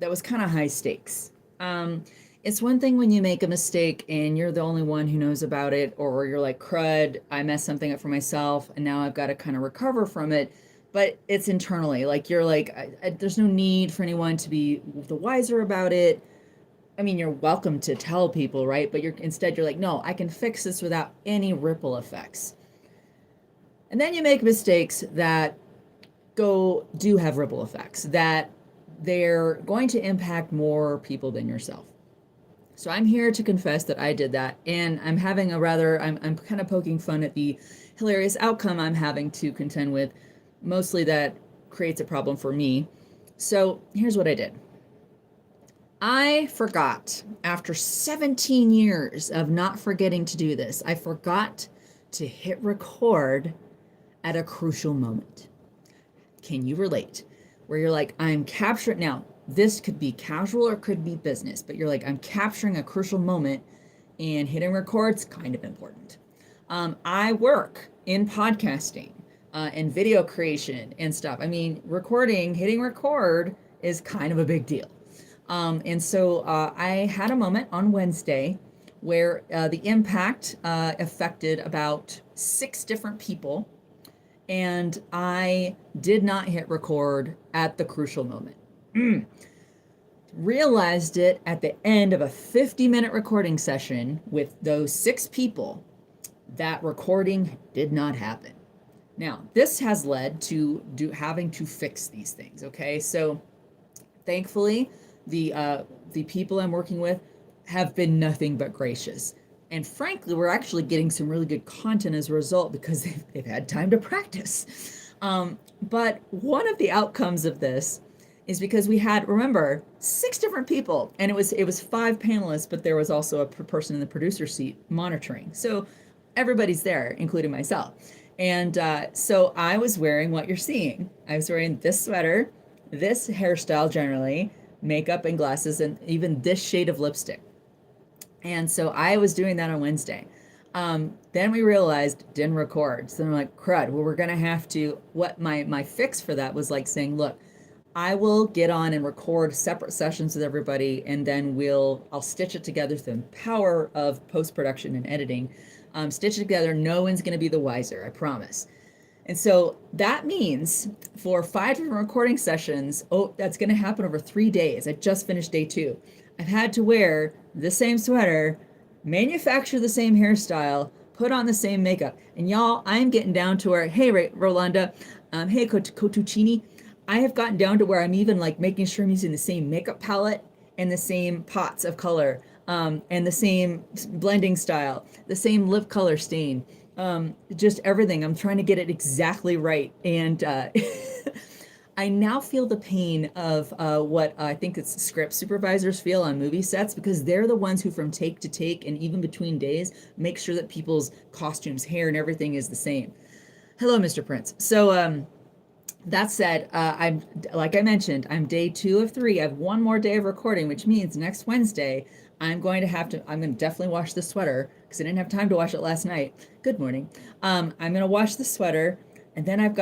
that was kind of high stakes. It's one thing when you make a mistake and you're the only one who knows about it, or you're like, crud, I messed something up for myself and now I've got to kind of recover from it. But it's internally, like you're like, there's no need for anyone to be the wiser about it. I mean, you're welcome to tell people, right? But you're like, no, I can fix this without any ripple effects. And then you make mistakes that do have ripple effects, that they're going to impact more people than yourself. So I'm here to confess that I did that, and I'm having I'm kind of poking fun at the hilarious outcome I'm having to contend with. Mostly that creates a problem for me. So here's what I did. I forgot, after 17 years of not forgetting to do this, I forgot to hit record at a crucial moment. Can you relate? Where you're like, I'm capturing, now this could be casual or could be business, but you're like, I'm capturing a crucial moment, and hitting record's kind of important. I work in podcasting and video creation and stuff. I mean, hitting record is kind of a big deal. And so I had a moment on Wednesday where the impact affected about 6 different people, and I did not hit record at the crucial moment. Realized it at the end of a 50-minute recording session with those 6 people. That recording did not happen. Now, this has led to having to fix these things, okay? So thankfully, the people I'm working with have been nothing but gracious. And frankly, we're actually getting some really good content as a result because they've had time to practice. But one of the outcomes of this is because we had, remember, 6 different people, and it was 5 panelists, but there was also a person in the producer seat monitoring. So everybody's there, including myself. And so I was wearing what you're seeing. I was wearing this sweater, this hairstyle generally, makeup and glasses, and even this shade of lipstick. And so I was doing that on Wednesday. Then we realized didn't record. So I'm like, crud, well, we're gonna have to, what my fix for that was like saying, look, I will get on and record separate sessions with everybody, and then I'll stitch it together through the power of post-production and editing. Stitch it together, no one's gonna be the wiser, I promise. And so that means for 5 different recording sessions, that's gonna happen over 3 days. I just finished day 2. I've had to wear the same sweater, manufacture the same hairstyle, put on the same makeup. And y'all, I'm getting down to where, hey, Rolanda, hey, Cotuccini, I have gotten down to where I'm even like making sure I'm using the same makeup palette and the same pots of color, and the same blending style, the same lip color stain, just everything. I'm trying to get it exactly right. And I now feel the pain of what I think it's script supervisors feel on movie sets, because they're the ones who, from take to take and even between days, make sure that people's costumes, hair, and everything is the same. Hello, Mr. Prince. So that said, I'm, like I mentioned, I'm day 2 of 3. I have 1 more day of recording, which means next Wednesday I'm going to definitely wash the sweater because I didn't have time to wash it last night. Good morning. I'm going to wash the sweater, and then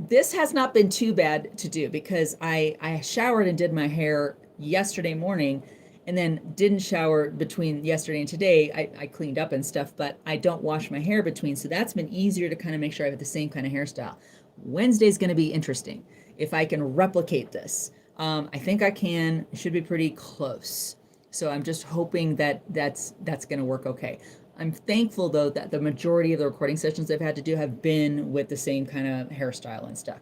this has not been too bad to do because I showered and did my hair yesterday morning, and then didn't shower between yesterday and today. I cleaned up and stuff, but I don't wash my hair between. So that's been easier to kind of make sure I have the same kind of hairstyle. Wednesday's going to be interesting. If I can replicate this, I think I can. It should be pretty close. So I'm just hoping that that's going to work okay. I'm thankful though that the majority of the recording sessions I've had to do have been with the same kind of hairstyle and stuff.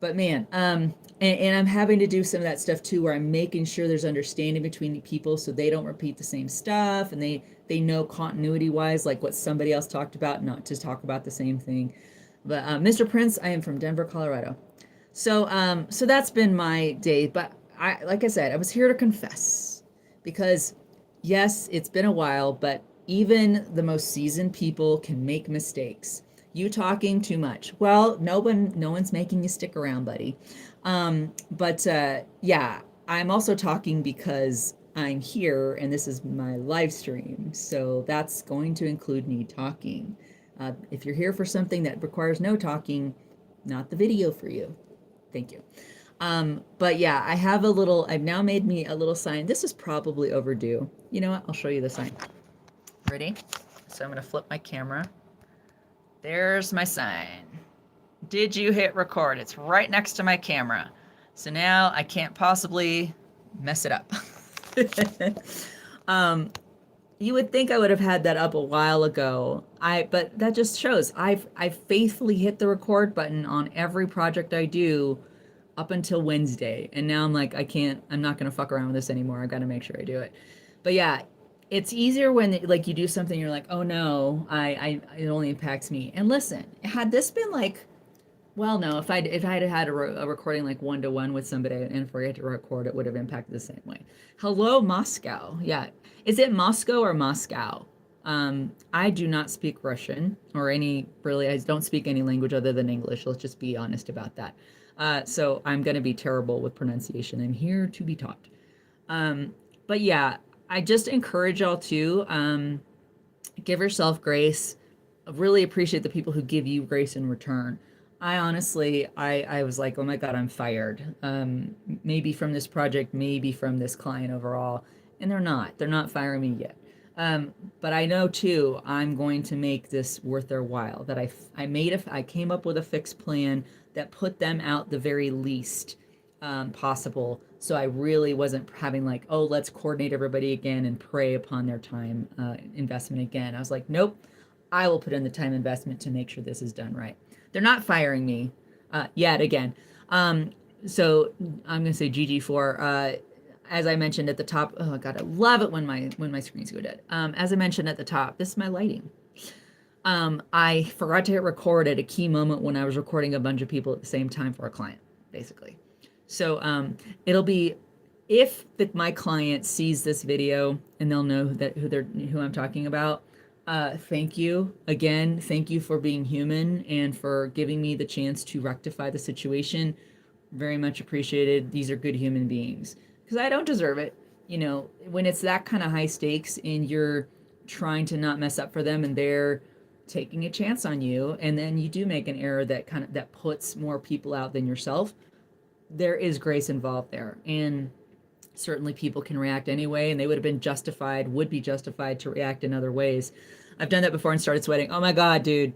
But man, and I'm having to do some of that stuff too, where I'm making sure there's understanding between people so they don't repeat the same stuff, and they know continuity wise, like what somebody else talked about, not to talk about the same thing. But Mr. Prince, I am from Denver, Colorado. So that's been my day. But like I said, I was here to confess, because yes, it's been a while, but even the most seasoned people can make mistakes. You talking too much. Well, no one's making you stick around, buddy. But yeah, I'm also talking because I'm here and this is my live stream. So that's going to include me talking. If you're here for something that requires no talking, not the video for you. Thank you. But yeah, I've now made me a little sign. This is probably overdue. You know what? I'll show you the sign. Ready? So I'm going to flip my camera. There's my sign. Did you hit record? It's right next to my camera. So now I can't possibly mess it up. You would think I would have had that up a while ago. But that just shows I've faithfully hit the record button on every project I do up until Wednesday. And now I'm like, I'm not gonna fuck around with this anymore. I gotta make sure I do it. But yeah, it's easier when like you do something, you're like, oh no, it only impacts me. And listen, had this been like, well, no, if I'd had a recording like one to one with somebody and forget to record, it would have impacted the same way. Hello, Moscow. Yeah, is it Moscow or Moscow? I do not speak Russian or really, I don't speak any language other than English. Let's just be honest about that. So I'm going to be terrible with pronunciation. I'm here to be taught. But yeah, I just encourage y'all to give yourself grace. I really appreciate the people who give you grace in return. I honestly, I was like, oh my God, I'm fired. Maybe from this project, maybe from this client overall. And they're not firing me yet. But I know too, I'm going to make this worth their while. That I came up with a fixed plan that put them out the very least possible. So I really wasn't having like, oh, let's coordinate everybody again and prey upon their time investment again. I was like, nope, I will put in the time investment to make sure this is done right. They're not firing me yet again. So I'm gonna say GG for as I mentioned at the top. Oh God, I love it when my screens go dead. As I mentioned at the top, this is my lighting. I forgot to hit record at a key moment when I was recording a bunch of people at the same time for a client, basically. So it'll be if my client sees this video and they'll know that who I'm talking about. Thank you again. Thank you for being human and for giving me the chance to rectify the situation. Very much appreciated. These are good human beings because I don't deserve it. You know, when it's that kind of high stakes and you're trying to not mess up for them and they're taking a chance on you and then you do make an error that puts more people out than yourself, there is grace involved there. And certainly people can react anyway, and they would be justified to react in other ways. I've done that before and started sweating. Oh my God, dude.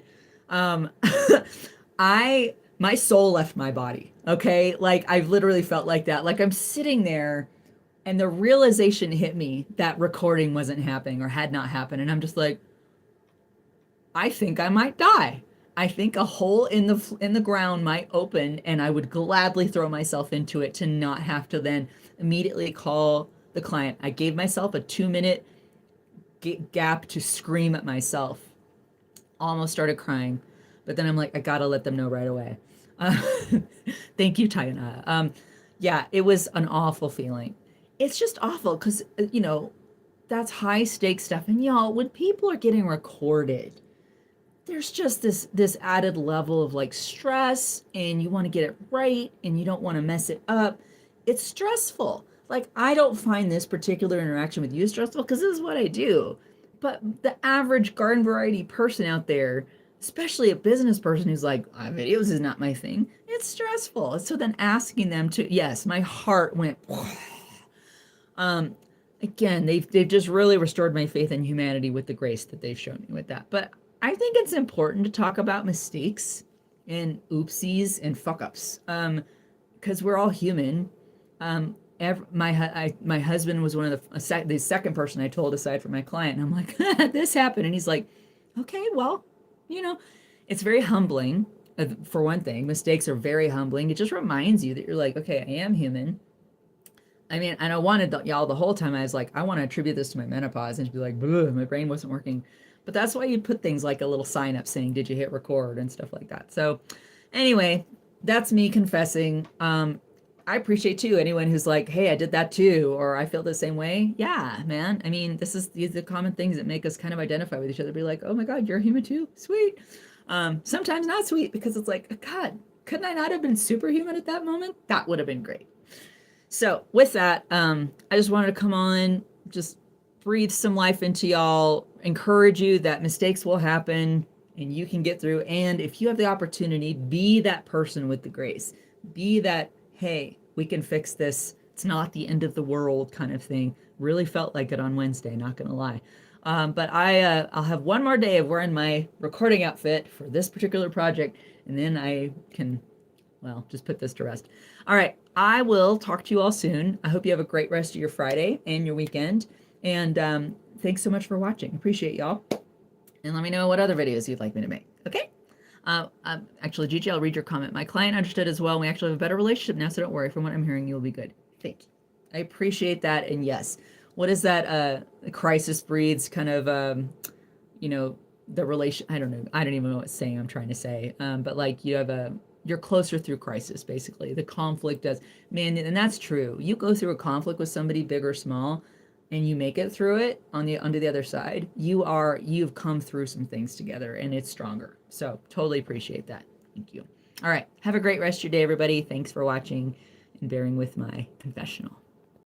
My soul left my body. Okay. Like I've literally felt like that. Like I'm sitting there and the realization hit me that recording wasn't happening or had not happened. And I'm just like, I think I might die. I think a hole in the ground might open and I would gladly throw myself into it to not have to then immediately call the client. I gave myself a 2-minute gap to scream at myself. Almost started crying, but then I'm like, I gotta let them know right away. Thank you, Tayana. Yeah, it was an awful feeling. It's just awful because, that's high stakes stuff. And y'all, when people are getting recorded, there's just this added level of like stress and you want to get it right and you don't want to mess it up. It's stressful. Like I don't find this particular interaction with you stressful because this is what I do. But the average garden variety person out there, especially a business person who's like, videos is not my thing, it's stressful. So then asking them to, yes, my heart went, again, they've just really restored my faith in humanity with the grace that they've shown me with that. But I think it's important to talk about mistakes and oopsies and fuck ups, because we're all human. My husband was one of the second person I told aside from my client, and I'm like, this happened, and he's like, okay, well, it's very humbling. For one thing, mistakes are very humbling. It just reminds you that you're like, okay, I am human. I mean, and I wanted y'all the whole time. I was like, I want to attribute this to my menopause and to be like, my brain wasn't working. But that's why you put things like a little sign up saying, did you hit record and stuff like that. So anyway, that's me confessing. I appreciate too anyone who's like, hey, I did that too, or I feel the same way. Yeah, man. I mean, these are the common things that make us kind of identify with each other. Be like, oh my God, you're a human too. Sweet. Sometimes not sweet because it's like, God, couldn't I not have been superhuman at that moment? That would have been great. So with that, I just wanted to come on, just breathe some life into y'all, encourage you that mistakes will happen and you can get through. And if you have the opportunity, be that person with the grace, be that hey, we can fix this. It's not the end of the world kind of thing. Really felt like it on Wednesday, not gonna lie. But I'll have one more day of wearing my recording outfit for this particular project, and then I can, well, just put this to rest. All right, I will talk to you all soon. I hope you have a great rest of your Friday and your weekend. And thanks so much for watching. Appreciate y'all. And let me know what other videos you'd like me to make. Okay? Actually, Gigi, I'll read your comment. My client understood as well. We actually have a better relationship now, so don't worry. From what I'm hearing, you'll be good. Thank you. I appreciate that. And yes, what is that? Crisis breeds kind of, you know, the relation. I don't know. I don't even know what saying I'm trying to say. But like you have you're closer through crisis, basically. The conflict does, man, and that's true. You go through a conflict with somebody, big or small, and you make it through it on the onto the other side. You've come through some things together, and it's stronger. So totally appreciate that. Thank you. All right. Have a great rest of your day, everybody. Thanks for watching and bearing with my confessional.